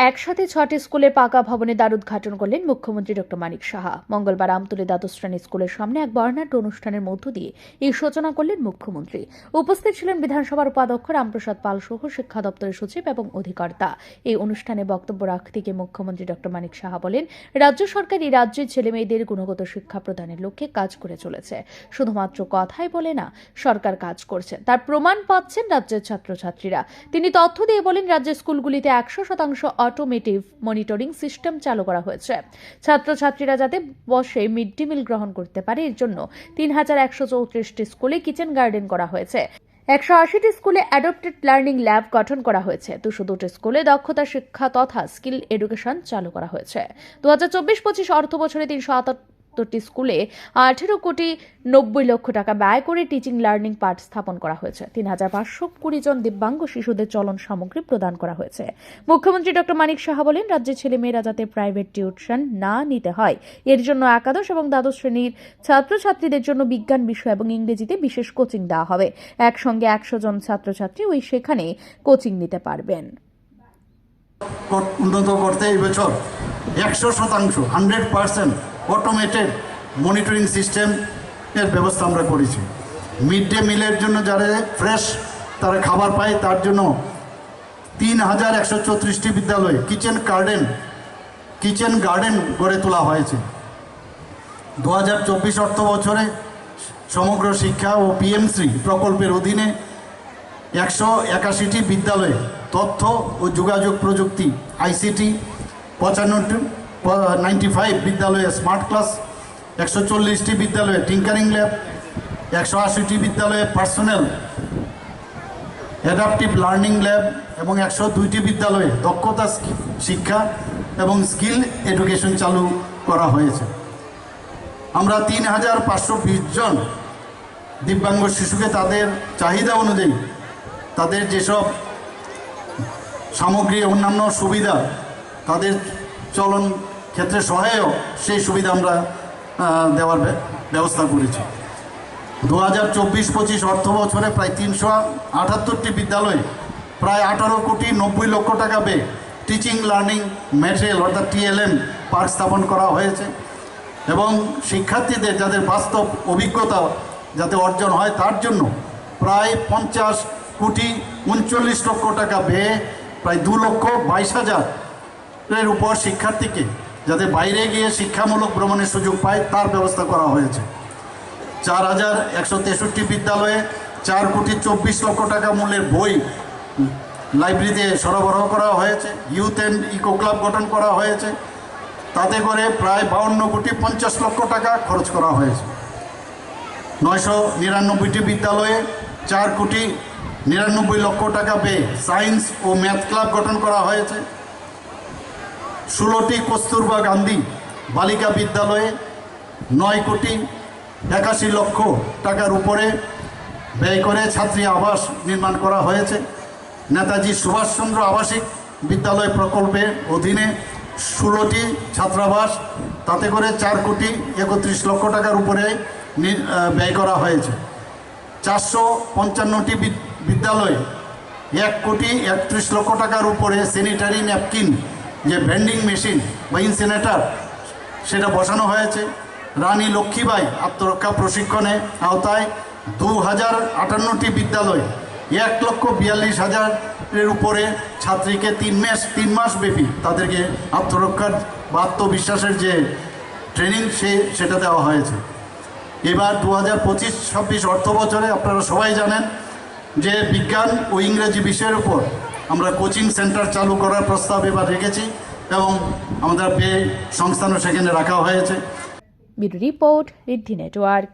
একসাথে ৬টি স্কুলের পাকা ভবনে দ্বারোদ্ঘাটন করলেন মুখ্যমন্ত্রী ডক্টর মানিক সাহা। মঙ্গলবার আমতলী দ্বাদশ শ্রেণী স্কুলের সামনে এক বর্ণাঢ্য অনুষ্ঠানের মধ্য দিয়ে এই সূচনা করলেন মুখ্যমন্ত্রী। উপস্থিত ছিলেন বিধানসভার উপাধ্যক্ষ রামপ্রসাদ পাল সহ শিক্ষা দপ্তরের সচিব এবং অধিকর্তা। এই অনুষ্ঠানে বক্তব্য রাখতে গিয়ে মুখ্যমন্ত্রী ডক্টর মানিক সাহা বলেন, রাজ্য সরকার এই রাজ্যের ছেলেমেয়েদের গুণগত শিক্ষা প্রদানের লক্ষ্যে কাজ করে চলেছে। শুধুমাত্র কথাই বলে না, সরকার কাজ করছে, তার প্রমাণ পাচ্ছেন রাজ্যের ছাত্রছাত্রীরা। তিনি তথ্য দিয়ে বলেন, রাজ্যের স্কুলগুলিতে 100% অটোমেটিভ মনিটরিং সিস্টেম চালু করা হয়েছে। ছাত্রছাত্রীরা যাতে বসে মিড ডে মিল গ্রহণ করতে পারে, এর জন্য 3134টি স্কুলে কিচেন গার্ডেন করা হয়েছে। 180টি স্কুলে অ্যাডপ্টেড লার্নিং ল্যাব গঠন করা হয়েছে। 202টি স্কুলে দক্ষতা শিক্ষা তথা স্কিল এডুকেশন চালু করা হয়েছে। 2024-25 অর্থ বছরে 378টি স্কুলে 18,90,00,000 টাকা ব্যয় করে টিচিং লার্নিং পার্ট স্থাপন করা হয়েছে। 3,520 জন দিব্যাঙ্গ শিশুদের চলন সামগ্রী প্রদান করা হয়েছে। মুখ্যমন্ত্রী ডক্টর মানিক সাহা বলেন, রাজ্যের ছেলেমেয়েরা যাতে প্রাইভেট টিউশন না নিতে হয়, এর জন্য একাদশ এবং দ্বাদশ শ্রেণীর ছাত্রছাত্রীদের জন্য বিজ্ঞান বিষয় এবং ইংরেজিতে বিশেষ কোচিং দেওয়া হবে। একসঙ্গে 100 জন ছাত্রছাত্রী সেখানে কোচিং নিতে পারবেন। উন্নত করতে এই বছর 100% অটোমেটেড মনিটরিং সিস্টেমের ব্যবস্থা আমরা করেছি। মিড ডে মিলের জন্য যারা ফ্রেশ তারা খাবার পায়, তার জন্য 3134টি বিদ্যালয়ে কিচেন গার্ডেন গড়ে তোলা হয়েছে। 2024 অর্থ বছরে সমগ্র শিক্ষা ও পিএমশ্রী প্রকল্পের অধীনে 181টি বিদ্যালয়ে তথ্য ও যোগাযোগ প্রযুক্তি ICT, 95 বিদ্যালয়ে স্মার্ট ক্লাস, 140টি বিদ্যালয়ে টিঙ্কারিং ল্যাব, 180টি বিদ্যালয়ে পার্সোনাল অ্যাডাপটিভ লার্নিং ল্যাব এবং 102টি বিদ্যালয়ে দক্ষতা শিক্ষা এবং স্কিল এডুকেশন চালু করা হয়েছে। আমরা 3,520 জন দিব্যাঙ্গ শিশুকে তাদের চাহিদা অনুযায়ী তাদের যেসব সামগ্রী অন্যান্য সুবিধা তাদের চলন ক্ষেত্রে সহায়ক, সেই সুবিধা আমরা দেওয়ার ব্যবস্থা করেছি। 2024-25 অর্থ বছরে প্রায় 378টি বিদ্যালয়ে প্রায় 18,90,00,000 টাকা ব্যয়ে টিচিং লার্নিং ম্যাটেরিয়াল অর্থাৎ TLM পার্ক স্থাপন করা হয়েছে এবং শিক্ষার্থীদের যাদের বাস্তব অভিজ্ঞতা যাতে অর্জন হয় তার জন্য প্রায় 50,39,00,000 টাকা ব্যয়ে প্রায় 2,22,000-এর উপর শিক্ষার্থীকে যাতে বাইরে গিয়ে শিক্ষামূলক ভ্রমণের সুযোগ পায় তার ব্যবস্থা করা হয়েছে। 4,163টি বিদ্যালয়ে 4,24,00,000 টাকা মূল্যের বই লাইব্রেরিতে সরবরাহ করা হয়েছে। ইউথ অ্যান্ড ইকো ক্লাব গঠন করা হয়েছে, তাতে করে প্রায় 52,50,00,000 টাকা খরচ করা হয়েছে। 999টি বিদ্যালয়ে 4,99,00,000 টাকা ব্যয়ে সায়েন্স ও ম্যাথ ক্লাব গঠন করা হয়েছে। 16টি কস্তুরবা গান্ধী বালিকা বিদ্যালয়ে 9,81,00,000 টাকার উপরে ব্যয় করে ছাত্রী আবাস নির্মাণ করা হয়েছে। নেতাজি সুভাষচন্দ্র আবাসিক বিদ্যালয় প্রকল্পের অধীনে 16টি ছাত্রাবাস, তাতে করে 4,31,00,000 টাকার উপরে ব্যয় করা হয়েছে। 455টি বিদ্যালয়ে 1,31,00,000 টাকার উপরে স্যানিটারি ন্যাপকিন যে ভেন্ডিং মেশিন বা ইনসিনেটার সেটা বসানো হয়েছে। রানী লক্ষ্মীবাই আত্মরক্ষা প্রশিক্ষণে আওতায় 2,058টি বিদ্যালয়ে 1,42,000-এর উপরে ছাত্রীকে 3 মাস ব্যাপী তাদেরকে আত্মরক্ষার বা আত্মবিশ্বাসের যে ট্রেনিং সেটা দেওয়া হয়েছে। এবার 2025-26 অর্থ বছরে আপনারা সবাই জানেন যে বিজ্ঞান ও ইংরেজি বিষয়ের উপর আমরা কোচিং সেন্টার চালু করার প্রস্তাব এবার রেখেছি এবং আমাদের ব্যয় সংস্থানও সেখানে রাখা হয়েছে। ব্যুরো রিপোর্ট, ঋদ্ধি নেটওয়ার্ক।